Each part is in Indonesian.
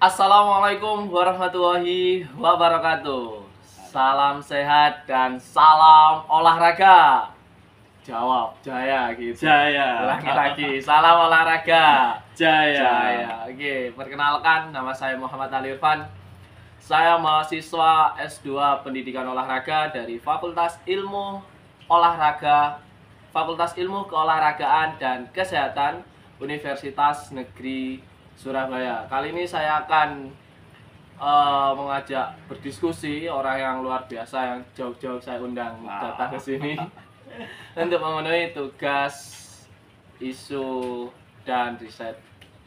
Assalamualaikum warahmatullahi wabarakatuh. Salam sehat dan salam olahraga. Jawab, Jaya gitu. Jaya. Ulangi lagi, salam olahraga. Jaya. Oke, perkenalkan nama saya Muhammad Ali Irfan. Saya mahasiswa S2 Pendidikan Olahraga dari Fakultas Ilmu Olahraga, Fakultas Ilmu Keolahragaan dan Kesehatan Universitas Negeri Surabaya. Kali ini saya akan mengajak berdiskusi orang yang luar biasa yang jauh-jauh saya undang datang ke sini untuk memenuhi tugas isu dan riset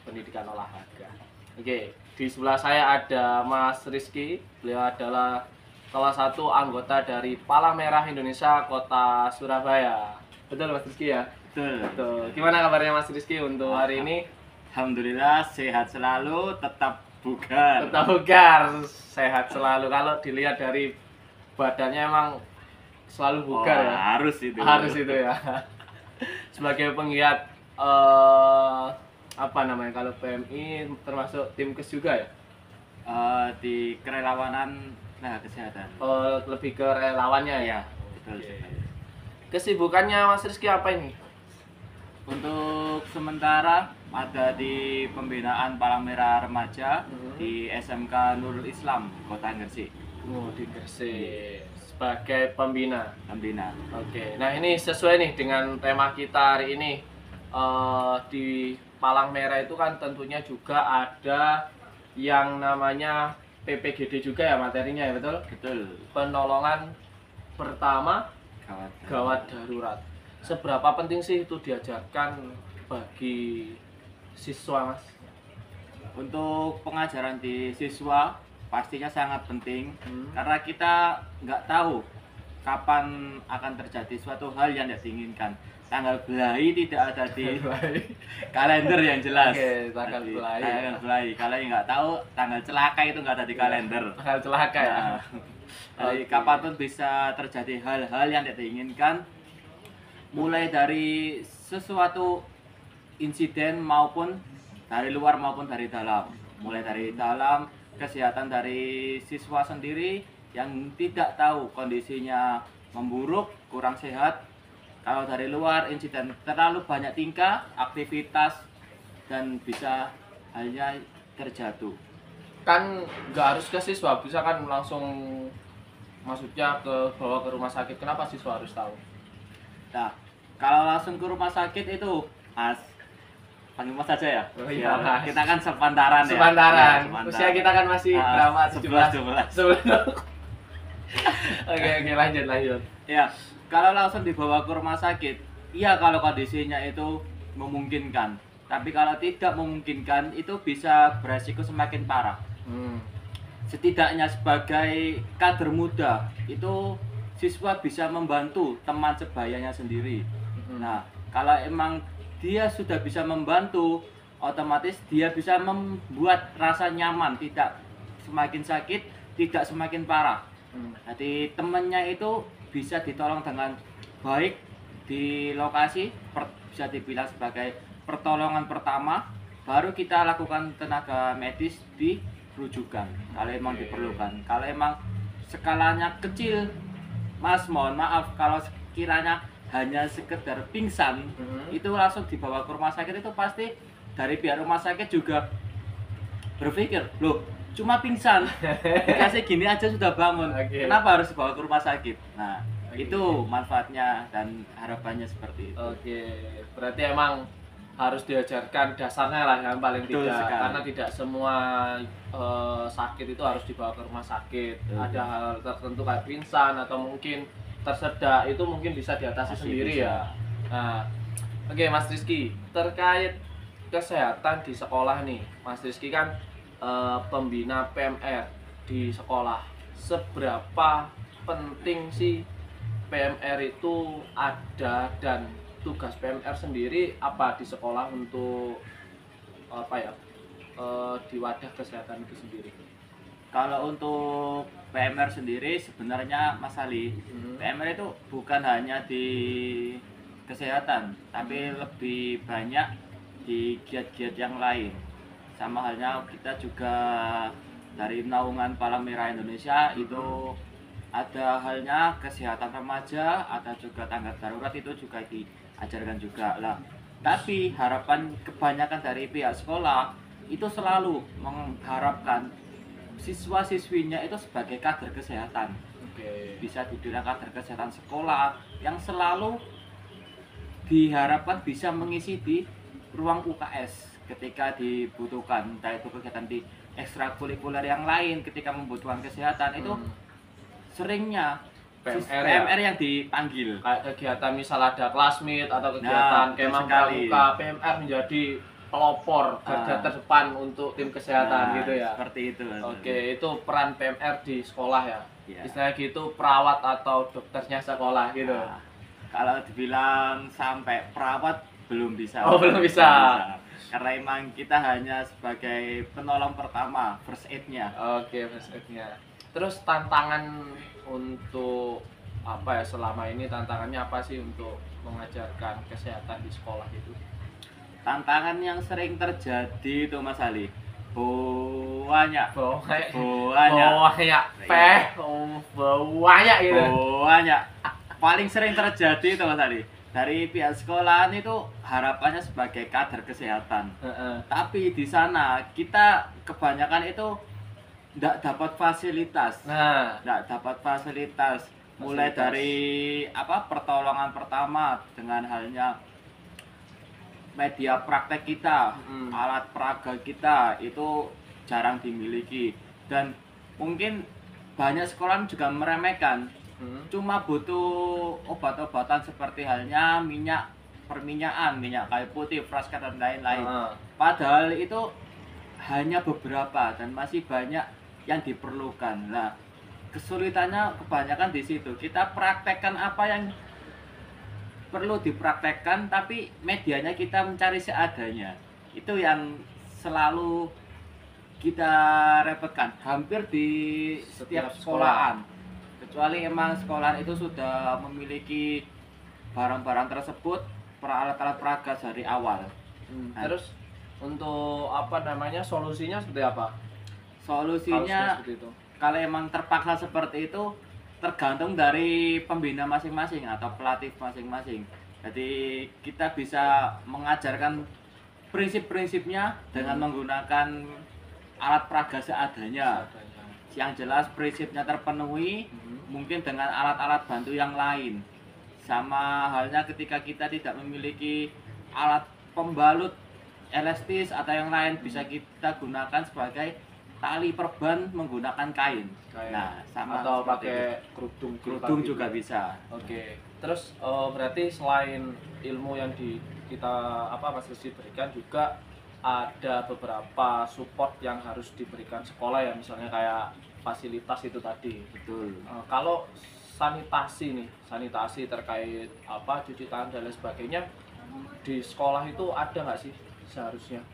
pendidikan olahraga. Oke, di sebelah saya ada Mas Rizky. Beliau adalah salah satu anggota dari Palang Merah Indonesia Kota Surabaya. Betul Mas Rizky ya? Betul. Gimana kabarnya Mas Rizky untuk hari ini? Alhamdulillah sehat selalu, tetap bugar. Tetap bugar, sehat selalu. Kalau dilihat dari badannya emang selalu bugar ya. Harus itu. Harus itu ya. Sebagai penggiat apa namanya kalau PMI termasuk tim kes juga ya? Di kerelawanan kesehatan. Lebih ke relawannya ya. Betul. Kesibukannya Mas Rizky apa ini? Untuk sementara ada di pembinaan Palang Merah Remaja di SMK Nurul Islam Kota Gresik. Di Gresik sebagai pembina. Oke, nah ini sesuai nih dengan tema kita hari ini. Di Palang Merah itu kan tentunya juga ada yang namanya PPGD juga ya materinya ya, betul? Betul. Penolongan pertama gawat darurat. Seberapa penting sih itu diajarkan bagi siswa, Mas? Untuk pengajaran di siswa pastinya sangat penting karena kita nggak tahu kapan akan terjadi suatu hal yang tidak diinginkan. Tanggal belai tidak ada di kalender yang jelas. Oke, tanggal belai. Kalau yang nggak tahu tanggal celaka itu nggak ada di kalender. Tanggal celaka ya. Jadi kapanpun bisa terjadi hal-hal yang tidak diinginkan, mulai dari sesuatu insiden maupun dari luar maupun dari dalam. Mulai dari dalam, kesehatan dari siswa sendiri yang tidak tahu kondisinya memburuk, kurang sehat. Kalau dari luar, insiden terlalu banyak tingkah, aktivitas, dan bisa hanya terjatuh. Kan nggak harus ke siswa, bisa kan langsung maksudnya bawa ke rumah sakit. Kenapa siswa harus tahu? Nah, kalau langsung ke rumah sakit itu, Mas, panggil Mas saja ya. Oh iya, Mas. Kita kan sepantaran ya. Sepantaran. Ya, Usia kita kan masih berapa? 17. Oke, lanjut. Ya, kalau langsung dibawa ke rumah sakit, iya kalau kondisinya itu memungkinkan. Tapi kalau tidak memungkinkan, itu bisa beresiko semakin parah. Setidaknya sebagai kader muda, itu siswa bisa membantu teman sebayanya sendiri. Nah, kalau emang dia sudah bisa membantu, otomatis dia bisa membuat rasa nyaman, tidak semakin sakit, tidak semakin parah. Jadi temannya itu bisa ditolong dengan baik di lokasi, bisa dibilang sebagai pertolongan pertama, baru kita lakukan tenaga medis di rujukan kalau emang diperlukan. Kalau emang skalanya kecil, Mas, mohon maaf kalau sekiranya hanya sekedar pingsan, itu langsung dibawa ke rumah sakit, itu pasti dari pihak rumah sakit juga berpikir, loh cuma pingsan, dikasih gini aja sudah bangun, kenapa harus dibawa ke rumah sakit? Nah, itu manfaatnya dan harapannya seperti itu. Oke, berarti emang harus diajarkan dasarnya lah yang paling Betul tidak, sekali. karena tidak semua sakit itu harus dibawa ke rumah sakit. Ada hal tertentu kayak pingsan atau mungkin tersedak, itu mungkin bisa diatasi sendiri bisa. ya. Nah, oke Mas Rizky, terkait kesehatan di sekolah nih, Mas Rizky kan pembina PMR di sekolah. Seberapa penting sih PMR itu ada, dan tugas PMR sendiri apa di sekolah untuk apa ya, di wadah kesehatan itu sendiri? Kalau untuk PMR sendiri sebenarnya Mas Ali, PMR itu bukan hanya di kesehatan, tapi lebih banyak di giat-giat yang lain. Sama halnya kita juga dari Naungan Palang Merah Indonesia itu ada halnya kesehatan remaja, ada juga tanggap darurat itu juga diajarkan juga lah. Tapi harapan kebanyakan dari pihak sekolah itu selalu mengharapkan siswa-siswinya itu sebagai kader kesehatan. Oke. Bisa dibilang kader kesehatan sekolah yang selalu diharapkan bisa mengisi di ruang UKS ketika dibutuhkan, entah itu kegiatan di ekstrakurikuler yang lain ketika membutuhkan kesehatan itu seringnya PMR yang dipanggil. Kayak kegiatan misal ada classmeet atau kegiatan kemah pramuka, PMR menjadi pelopor garda terdepan untuk tim kesehatan gitu ya. Seperti itu. Oke, itu peran PMR di sekolah ya. Istilahnya gitu perawat atau dokternya sekolah gitu. Kalau dibilang sampai perawat belum bisa. Oh, belum bisa. Karena emang kita hanya sebagai penolong pertama, first aid-nya. Oke, first aid-nya. Terus tantangan untuk apa ya selama ini, tantangannya apa sih untuk mengajarkan kesehatan di sekolah itu? Tantangan yang sering terjadi itu Mas Ali, banyak gitu. Banyak. Paling sering terjadi itu Mas Ali, dari pihak sekolahan itu harapannya sebagai kader kesehatan. Tapi di sana kita kebanyakan itu tidak dapat fasilitas. Mulai dari pertolongan pertama dengan halnya media praktek kita, alat peraga kita itu jarang dimiliki, dan mungkin banyak sekolah juga meremehkan. Cuma butuh obat-obatan seperti halnya perminyakan, minyak kayu putih, fraskat dan lain-lain. Padahal itu hanya beberapa dan masih banyak yang diperlukan. Nah, kesulitannya kebanyakan di situ. Kita praktekkan apa yang perlu dipraktekkan, tapi medianya kita mencari seadanya. Itu yang selalu kita repotkan hampir di setiap sekolahan. Kecuali emang sekolah itu sudah memiliki barang-barang tersebut, alat-alat peraga dari awal. Terus untuk solusinya seperti apa? Solusinya kalau emang terpaksa seperti itu tergantung dari pembina masing-masing atau pelatih masing-masing. Jadi kita bisa mengajarkan prinsip-prinsipnya dengan menggunakan alat peraga seadanya. Yang jelas prinsipnya terpenuhi, mungkin dengan alat-alat bantu yang lain. Sama halnya ketika kita tidak memiliki alat pembalut elastis atau yang lain, bisa kita gunakan sebagai tali perban menggunakan kain. Nah, sama atau pakai kerudung juga bisa. Oke. Terus berarti selain ilmu yang kita Mas Rizky berikan, juga ada beberapa support yang harus diberikan sekolah ya, misalnya kayak fasilitas itu tadi. Betul. Kalau sanitasi terkait cuci tangan dan lain sebagainya di sekolah itu ada nggak sih seharusnya?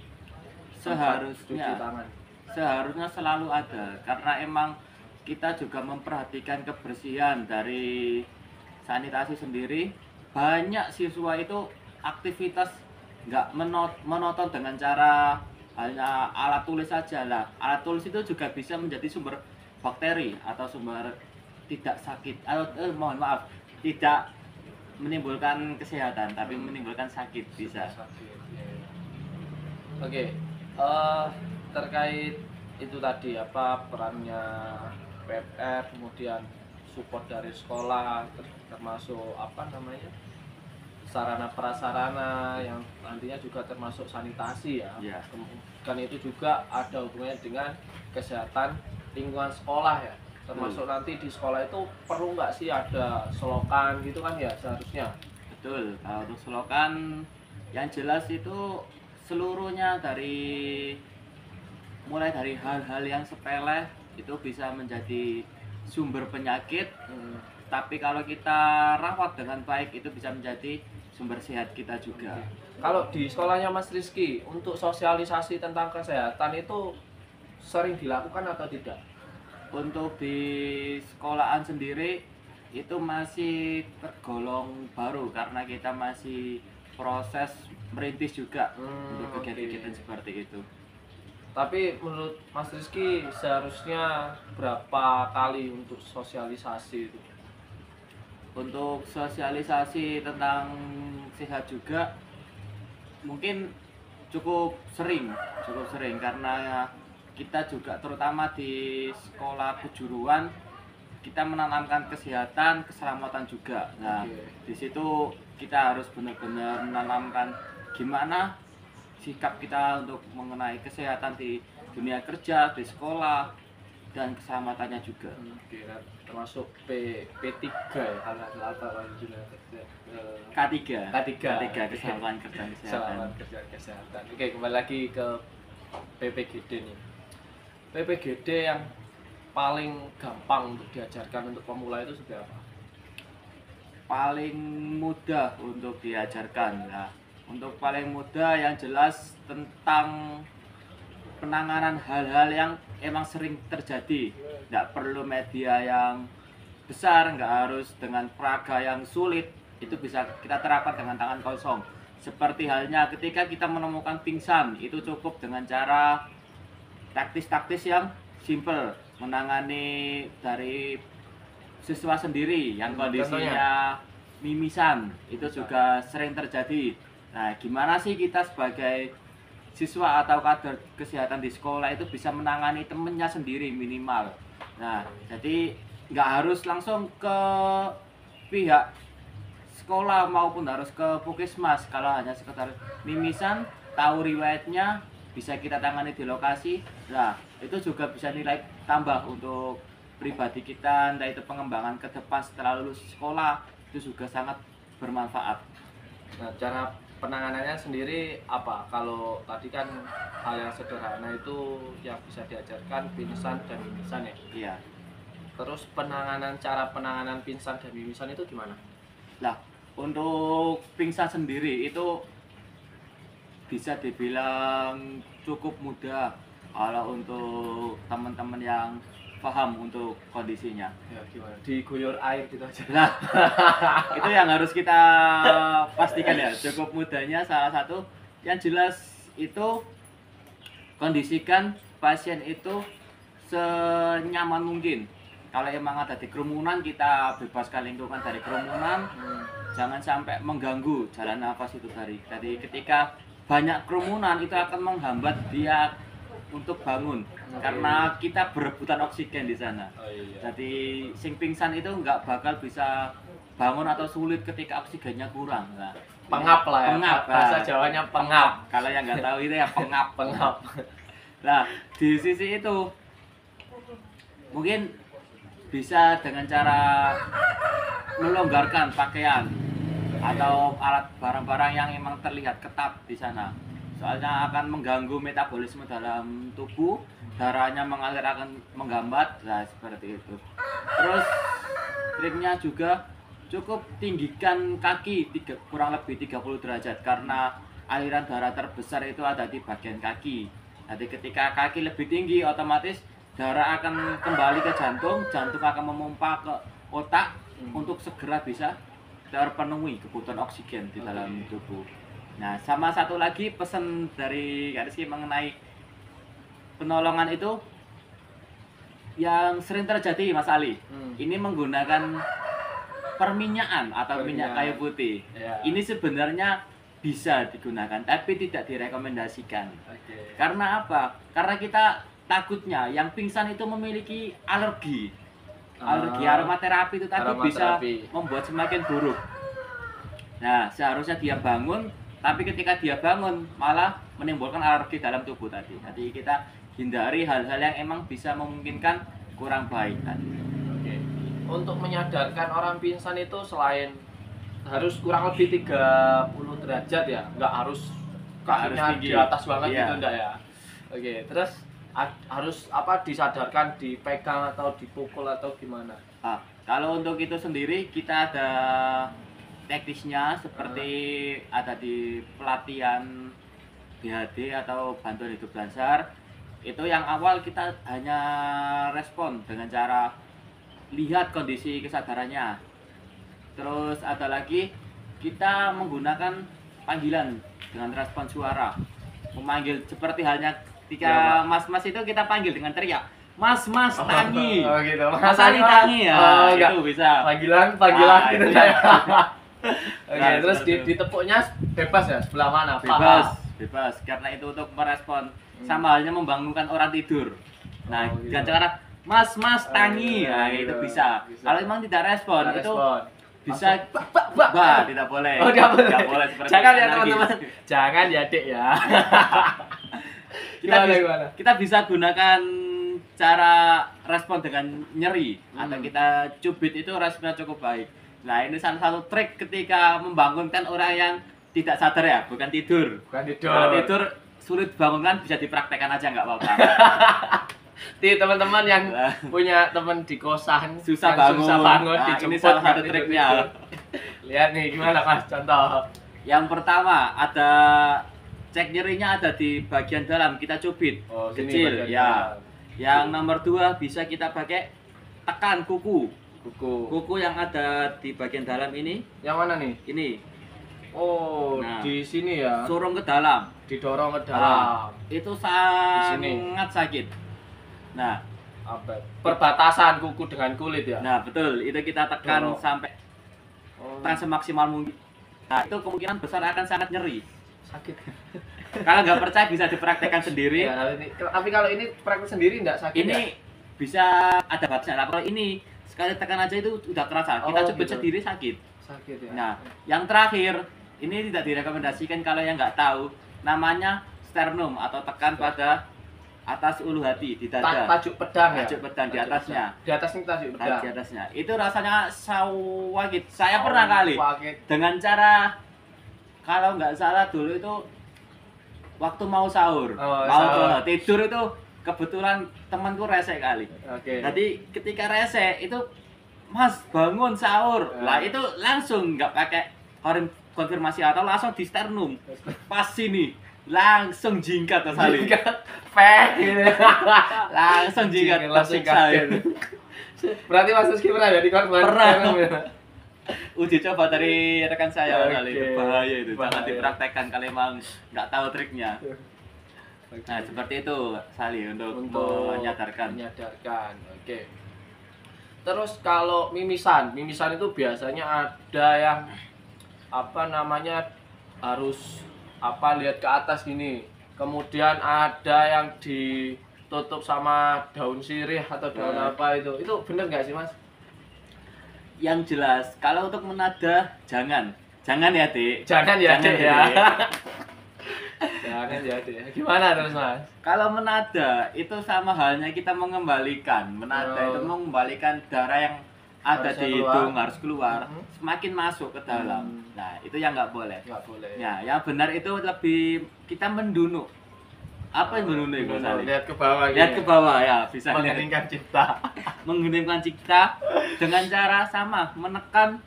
Cuci tangan. Seharusnya selalu ada, karena emang kita juga memperhatikan kebersihan dari sanitasi sendiri. Banyak siswa itu aktivitas nggak monoton dengan cara hanya alat tulis saja lah. Alat tulis itu juga bisa menjadi sumber bakteri atau sumber tidak sakit, tidak menimbulkan kesehatan, tapi menimbulkan sakit bisa. Oke. Terkait itu tadi perannya PMR, kemudian support dari sekolah, termasuk sarana prasarana yang nantinya juga termasuk sanitasi ya. Kan itu juga ada hubungannya dengan kesehatan lingkungan sekolah ya, termasuk nanti di sekolah itu perlu nggak sih ada selokan gitu kan ya seharusnya? Betul. Untuk selokan yang jelas itu seluruhnya mulai dari hal-hal yang sepele itu bisa menjadi sumber penyakit, tapi kalau kita rawat dengan baik itu bisa menjadi sumber sehat kita juga. Kalau di sekolahnya Mas Rizky, untuk sosialisasi tentang kesehatan itu sering dilakukan atau tidak? Untuk di sekolahan sendiri itu masih tergolong baru karena kita masih proses merintis juga untuk kegiatan-kegiatan seperti itu. Tapi menurut Mas Rizky seharusnya berapa kali untuk sosialisasi itu? Untuk sosialisasi tentang sehat juga mungkin cukup sering karena kita juga terutama di sekolah kejuruan kita menanamkan kesehatan, keselamatan juga. Nah, Oke. di situ kita harus benar-benar menanamkan gimana sikap kita untuk mengenai kesehatan di dunia kerja, di sekolah, dan keselamatannya juga. Oke, kan termasuk P3 ya, kalau dunia kerja. K3, K3. keselamatan kerja dan kesehatan. Selamat kerja kesehatan. Oke, kembali lagi ke PPGD nih. PPGD yang paling gampang untuk diajarkan untuk pemula itu seperti apa? Paling mudah untuk diajarkan. Nah, untuk paling mudah yang jelas tentang penanganan hal-hal yang emang sering terjadi. Nggak perlu media yang besar, nggak harus dengan peraga yang sulit. Itu bisa kita terapkan dengan tangan kosong. Seperti halnya ketika kita menemukan pingsan, itu cukup dengan cara taktis-taktis yang simple, menangani dari siswa sendiri yang kondisinya mimisan, itu juga sering terjadi. Nah, gimana sih kita sebagai siswa atau kader kesehatan di sekolah itu bisa menangani temennya sendiri minimal. Nah, jadi nggak harus langsung ke pihak sekolah maupun harus ke puskesmas. Kalau hanya sekedar mimisan, tahu riwayatnya, bisa kita tangani di lokasi. Nah, itu juga bisa nilai tambah untuk pribadi kita, entah itu pengembangan ke depan setelah lulus sekolah, itu juga sangat bermanfaat. Nah, cara penanganannya sendiri apa? Kalau tadi kan hal yang sederhana itu yang bisa diajarkan pingsan dan mimisan ya. Iya. Terus cara penanganan pingsan dan mimisan itu gimana? Lah, untuk pingsan sendiri itu bisa dibilang cukup mudah kalau untuk teman-teman yang paham untuk kondisinya. Ya gimana? Diguyur air gitu aja. Nah, itu yang harus kita pastikan ya. Cukup mudahnya salah satu yang jelas itu kondisikan pasien itu senyaman mungkin. Kalau emang ada di kerumunan, kita bebaskan lingkungan dari kerumunan. Jangan sampai mengganggu jalan nafas itu tadi. Jadi ketika banyak kerumunan itu akan menghambat dia untuk bangun. Karena kita berebutan oksigen di sana. Oh iya. Jadi sing pingsan itu nggak bakal bisa bangun atau sulit ketika oksigennya kurang. Nah, Pengap lah ya. Pengap. Bahasa Jawanya pengap. Kalau yang nggak tahu itu ya pengap. Pengap. Nah, di sisi itu mungkin bisa dengan cara melonggarkan pakaian atau alat barang-barang yang emang terlihat ketat di sana. Soalnya akan mengganggu metabolisme dalam tubuh, darahnya mengalir akan menghambat, nah seperti itu. Terus triknya juga cukup tinggikan kaki kurang lebih 30 derajat karena aliran darah terbesar itu ada di bagian kaki. Jadi ketika kaki lebih tinggi otomatis darah akan kembali ke jantung, jantung akan memompa ke otak untuk segera bisa terpenuhi kebutuhan oksigen di dalam tubuh. Nah, sama satu lagi pesan dari Kak Rizky mengenai penolongan itu yang sering terjadi Mas Ali. Ini menggunakan perminyakan atau minyak kayu putih. Ya. Ini sebenarnya bisa digunakan tapi tidak direkomendasikan. Oke. Karena apa? Karena kita takutnya yang pingsan itu memiliki alergi. Alergi aromaterapi itu tadi bisa membuat semakin buruk. Nah, seharusnya dia bangun, tapi ketika dia bangun malah menimbulkan alergi dalam tubuh tadi. Jadi kita hindari hal-hal yang emang bisa memungkinkan kurang baik tadi. Oke. Untuk menyadarkan orang pingsan itu selain harus kurang lebih 30 derajat ya, nggak harus kakinya tinggi di atas banget iya. gitu enggak ya. Oke, terus harus apa disadarkan, dipegang atau dipukul atau gimana? Nah, kalau untuk itu sendiri kita ada teknisnya seperti ada di pelatihan BHD atau bantuan hidup dasar. Itu yang awal kita hanya respon dengan cara lihat kondisi kesadarannya. Terus ada lagi kita menggunakan panggilan dengan respon suara, memanggil seperti halnya Ketika mas-mas itu kita panggil dengan teriak, Mas Tangi. Oh gitu. Mas Ali Tangi ya. Oh, enggak. Itu bisa. Panggilan Ah, gitu itu ya. ya. Oke, Nah, terus seperti itu. ditepuknya bebas ya, sebelah mana? Bebas. Karena itu untuk merespon sama halnya membangunkan orang tidur. Nah, Oh, gitu. dengan cara Mas Tangi, nah gitu. itu bisa. Kalau memang tidak respon, Tidak itu respon. bisa Bah. tidak boleh. Oh, tidak boleh. Tidak boleh seperti Jangan ya anarkis. teman-teman. Jangan ya, Dek ya. Kita bisa, Gimana? kita bisa gunakan cara respon dengan nyeri atau kita cubit itu responnya cukup baik. Nah, ini salah satu trik ketika membangunkan orang yang tidak sadar ya, bukan tidur. Bukan tidur. Kalau tidur sulit bangunkan bisa dipraktekkan aja nggak apa-apa. Di teman-teman yang punya teman di kosan Susah yang bangun. susah bangun Nah, dijemput ini salah nggak satu triknya. tidur-tidur. Lihat nih gimana Mas contoh. Yang pertama ada cek nyerinya ada di bagian dalam, kita cubit Oh, sini kecil bagian ya. dalam. Yang nomor 2 bisa kita pakai tekan kuku. Kuku. Kuku yang ada di bagian dalam ini, Yang mana nih? ini Oh, Nah. di sini ya. surung ke dalam. Didorong ke Nah, dalam. itu sini. sangat sakit. Nah, Apa? Perbatasan kuku dengan kulit ya. nah betul, itu kita tekan Dorong. sampai Oh, tekan semaksimal mungkin. Nah, itu kemungkinan besar akan sangat nyeri. sakit. Kalau nggak percaya bisa dipraktekkan sendiri. Ya, tapi kalau ini praktek sendiri enggak sakit Ini ya? bisa ada batasnya. Nah, kalau ini sekali tekan aja itu udah kerasa. Kita Oh, cubit gitu. sendiri sakit. Sakit ya. Nah, yang terakhir ini tidak direkomendasikan kalau yang nggak tahu, namanya sternum atau tekan pada atas ulu hati di dada. Tajuk pedang ya. Tajuk pedang di Tajuk atasnya. pedang. Di atasnya tajuk Nah, pedang. di atasnya. Itu rasanya sakit. Saya pernah kali Sakit. dengan cara kalau nggak salah dulu itu waktu mau sahur, Oh, mau sahur. tidur itu kebetulan temanku rese kali. Oke. Jadi ketika rese itu Mas bangun sahur. Lah itu langsung nggak pakai konfirmasi atau langsung di sternum. Pas sini langsung jingkat Mas Ali. Peh gitu. Langsung jingkat Langsung tersiksa. kaget. Berarti Mas Rizky pernah jadi korban? Pernah. Ya? Uji coba dari rekan saya Mas Ali. Oke. Itu bahaya itu. Jangan Bahaya. dipraktekkan kalau emang nggak tahu triknya. Oke. Nah, seperti itu Sali untuk menyadarkan. Oke. Terus kalau mimisan itu biasanya ada yang apa namanya harus apa lihat ke atas gini. Kemudian ada yang ditutup sama daun sirih atau daun Nah. apa itu. Itu bener nggak sih Mas? Yang jelas, kalau untuk menada jangan ya, Dik. Jangan ya, Jangan Dek ya, ya. Dek. Jangan ya, Dek. Gimana terus Mas? Kalau menada itu sama halnya kita mengembalikan. Menada Oh. itu mengembalikan darah yang ada Harusnya di keluar. hidung harus keluar, Mhm. semakin masuk ke dalam. Nah, itu yang nggak boleh. Nggak boleh. Ya, yang benar itu lebih kita mendunuk. Apa yang mendunuk itu, Mas Ali? Lihat ke bawah. Lihat ke bawah ya, bisa lihat. Mengheningkan cipta. Mengheningkan cipta dengan cara sama menekan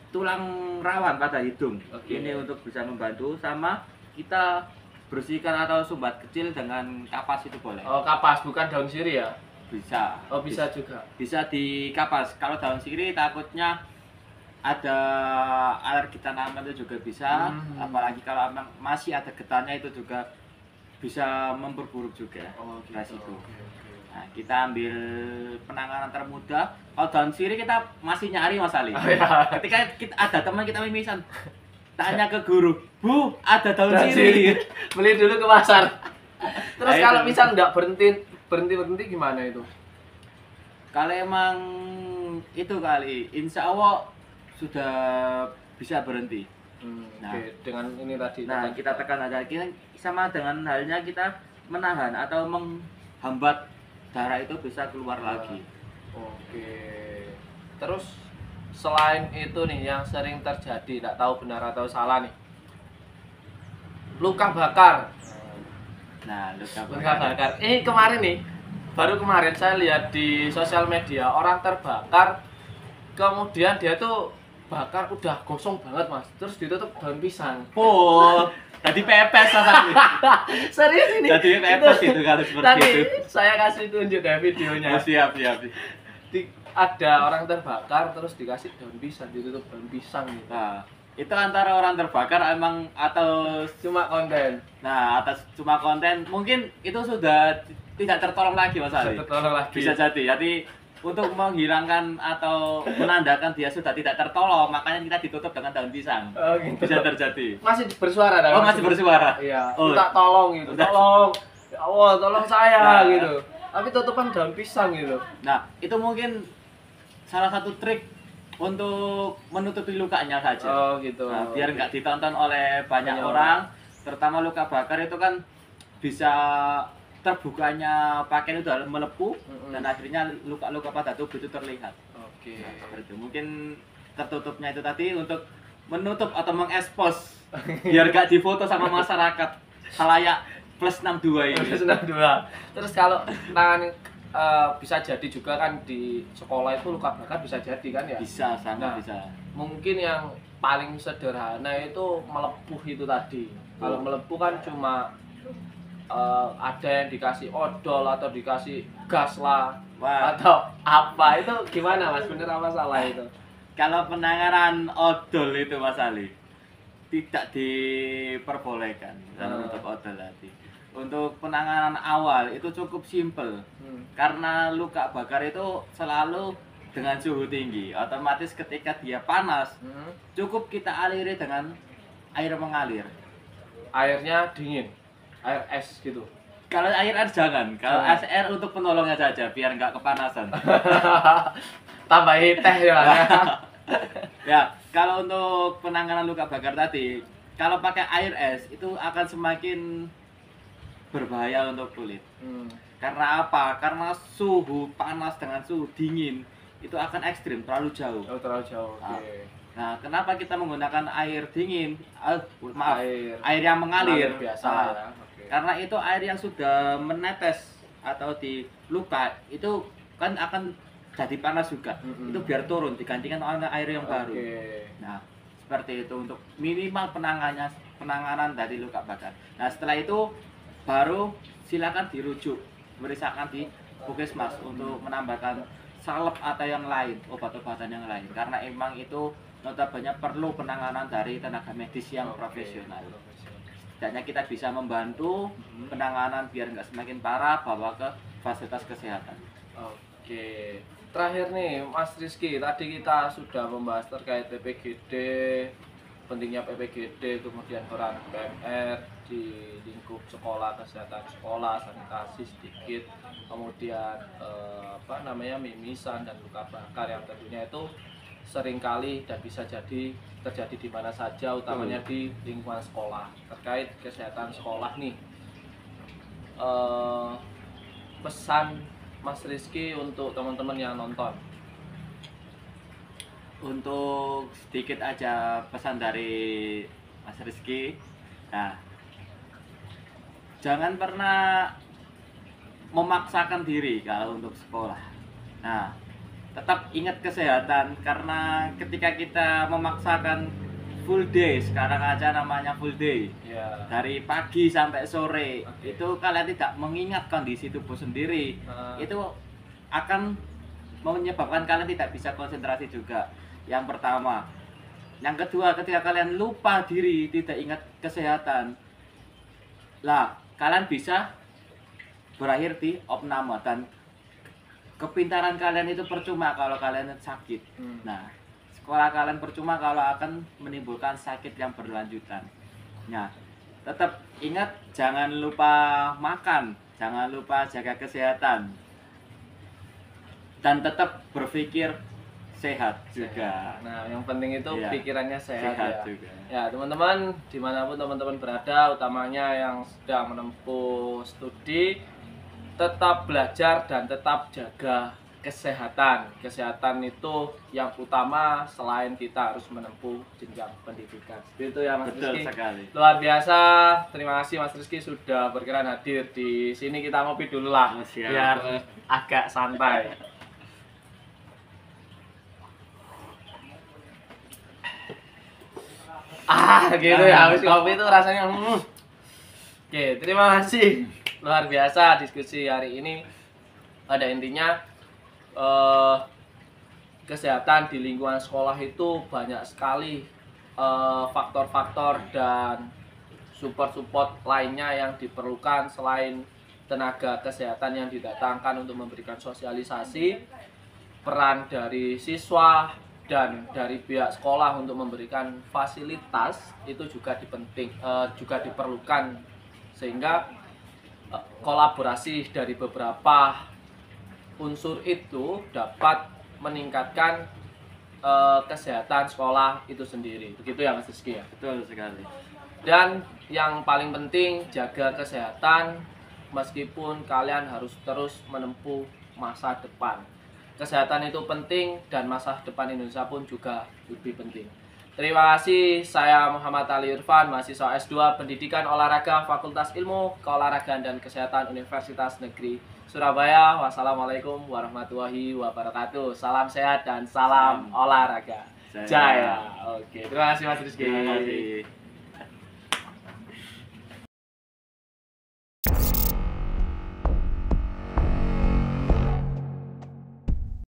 tulang rawan pada hidung. Oke. Ini untuk bisa membantu sama kita bersihkan atau sumbat kecil dengan kapas itu boleh. Oh, kapas bukan daun sirih ya? Bisa. Oh, bisa juga. Bisa di kapas. Kalau daun sirih takutnya ada alergi tanaman itu juga bisa. Apalagi kalau memang masih ada getahnya itu juga bisa memperburuk juga. Oh, Resiko. Oke. Nah, kita ambil penanganan termudah. Kalau daun sirih kita masih nyari Mas Ali. Oh, ya. Ketika ada teman kita mimisan, tanya ke guru, Bu, ada daun Daun sirih. Beli dulu ke pasar. Terus Nah, kalau itu. misal nggak berhenti gimana itu? Kalau emang itu kali, insya Allah sudah bisa berhenti. Nah. Oke, dengan ini tadi. Nah, kita tekan aja. Kita sama dengan halnya kita menahan atau menghambat darah itu bisa keluar lagi. Oke. Terus selain itu nih yang sering terjadi, nggak tahu benar atau salah nih. Luka bakar. Nah, luka Luka bakar. Kemarin nih, baru kemarin saya lihat di sosial media orang terbakar, kemudian dia tuh bakar udah gosong banget Mas, terus ditutup daun pisang. Oh, tadi pepes Mas Ali. Serius ini? Tadi pepes itu kalau seperti Tadi itu. saya kasih tunjuk dari videonya. Oh, siap. Ada orang terbakar terus dikasih daun pisang, ditutup daun pisang gitu. Nah, Itu antara orang terbakar emang atau Cuma konten. nah atas cuma konten mungkin itu sudah tidak tertolong lagi Mas Ali. Tertolong lagi. Bisa jadi untuk menghilangkan atau menandakan dia sudah tidak tertolong makanya kita ditutup dengan daun pisang. Oh, gitu. Bisa terjadi. Masih bersuara dah. Oh masih bersuara. Iya. Oh. Minta tolong gitu. Udah. Tolong. Ya Allah, tolong saya Nah. gitu. Tapi tutupan daun pisang gitu. Nah itu mungkin salah satu trik untuk menutupi lukanya saja. Oh gitu. Nah, biar nggak ditonton oleh banyak Banyak orang, terutama luka bakar itu kan bisa terbukanya pakaian itu melepuh dan akhirnya luka-luka pada tubuh itu terlihat. Oke. Nah, seperti itu. Mungkin tertutupnya itu tadi untuk menutup atau mengekspos biar nggak difoto sama masyarakat halayak plus 62 ini. Sudah dua. Terus kalau tangan bisa jadi juga kan di sekolah itu luka bakar bisa jadi kan ya? Bisa, sangat Nah. bisa. Mungkin yang paling sederhana itu melepuh itu tadi. Kalau melepuh kan cuma ada yang dikasih odol atau dikasih gas lah Wah. atau apa itu gimana Mas? Bener apa salah itu? Kalau penanganan odol itu Mas Ali tidak diperbolehkan untuk odol tadi. Untuk penanganan awal itu cukup simpel karena luka bakar itu selalu dengan suhu tinggi. Otomatis ketika dia panas cukup kita aliri dengan air mengalir. Airnya dingin, air es gitu. Kalau air jangan, kalau es air untuk penolongnya saja biar nggak kepanasan. Tambahin teh ya. Ya, kalau untuk penanganan luka bakar tadi, kalau pakai air es itu akan semakin berbahaya untuk kulit. Karena apa? Karena suhu panas dengan suhu dingin itu akan ekstrim, terlalu jauh. Oh, terlalu jauh. Oke. Nah, kenapa kita menggunakan air dingin? Maaf, Air air yang mengalir. biasa Nah, ya. Oke. karena itu air yang sudah menetes atau di luka itu kan akan jadi panas juga. Itu biar turun digantikan oleh air yang baru. Oke. Nah, seperti itu untuk minimal penanganan dari luka bakar. Nah, setelah itu baru silakan dirujuk memeriksakan di puskesmas untuk menambahkan salep atau yang lain, obat-obatan yang lain karena emang itu notabene perlu penanganan dari tenaga medis yang profesional. Setidaknya kita bisa membantu penanganan biar nggak semakin parah bawa ke fasilitas kesehatan. Oke. Terakhir nih Mas Rizky, tadi kita sudah membahas terkait PPGD, pentingnya PPGD, kemudian peran PMR di lingkup sekolah, kesehatan sekolah, sanitasi sedikit, kemudian mimisan dan luka bakar yang tentunya itu seringkali dan bisa jadi terjadi di mana saja, utamanya di lingkungan sekolah. Terkait kesehatan sekolah nih, pesan Mas Rizky untuk teman-teman yang nonton. Untuk sedikit aja pesan dari Mas Rizky, nah jangan pernah memaksakan diri kalau untuk sekolah. Nah, tetap ingat kesehatan karena ketika kita memaksakan full day, sekarang aja namanya full day, Ya. dari pagi sampai sore, Oke. itu kalian tidak mengingat kondisi tubuh sendiri, itu akan menyebabkan kalian tidak bisa konsentrasi juga. Yang pertama. Yang kedua, ketika kalian lupa diri, tidak ingat kesehatan, lah kalian bisa berakhir di opname dan kepintaran kalian itu percuma kalau kalian sakit. Nah, sekolah kalian percuma kalau akan menimbulkan sakit yang berlanjutan. Nah, tetap ingat jangan lupa makan, jangan lupa jaga kesehatan, dan tetap berpikir sehat juga. Nah, yang penting itu Iya, pikirannya sehat ya. juga. Ya, teman-teman, dimanapun teman-teman berada, utamanya yang sedang menempuh studi, tetap belajar dan tetap jaga kesehatan. Kesehatan itu yang utama selain kita harus menempuh jenjang pendidikan. Itu ya Mas Betul Rizky. sekali. Luar biasa. Terima kasih Mas Rizky sudah berkenan hadir di sini. Kita ngopi dulu lah, Oh, siap. biar agak santai. Gitu ya, habis kopi itu rasanya Oke, terima kasih. Luar biasa diskusi hari ini. Pada intinya kesehatan di lingkungan sekolah itu banyak sekali faktor-faktor dan support-support lainnya yang diperlukan selain tenaga kesehatan yang didatangkan untuk memberikan sosialisasi, peran dari siswa dan dari pihak sekolah untuk memberikan fasilitas itu juga juga diperlukan, sehingga kolaborasi dari beberapa unsur itu dapat meningkatkan kesehatan sekolah itu sendiri. Begitu ya Mas Rizky ya? Betul sekali. Dan yang paling penting, jaga kesehatan meskipun kalian harus terus menempuh masa depan. Kesehatan itu penting dan masa depan Indonesia pun juga lebih penting. Terima kasih, saya Muhammad Ali Irfan, mahasiswa S2 Pendidikan Olahraga Fakultas Ilmu Keolahragaan dan Kesehatan Universitas Negeri Surabaya. Wassalamualaikum warahmatullahi wabarakatuh. Salam sehat dan salam olahraga. Jaya. Oke, terima kasih Mas Rizky. Terima kasih.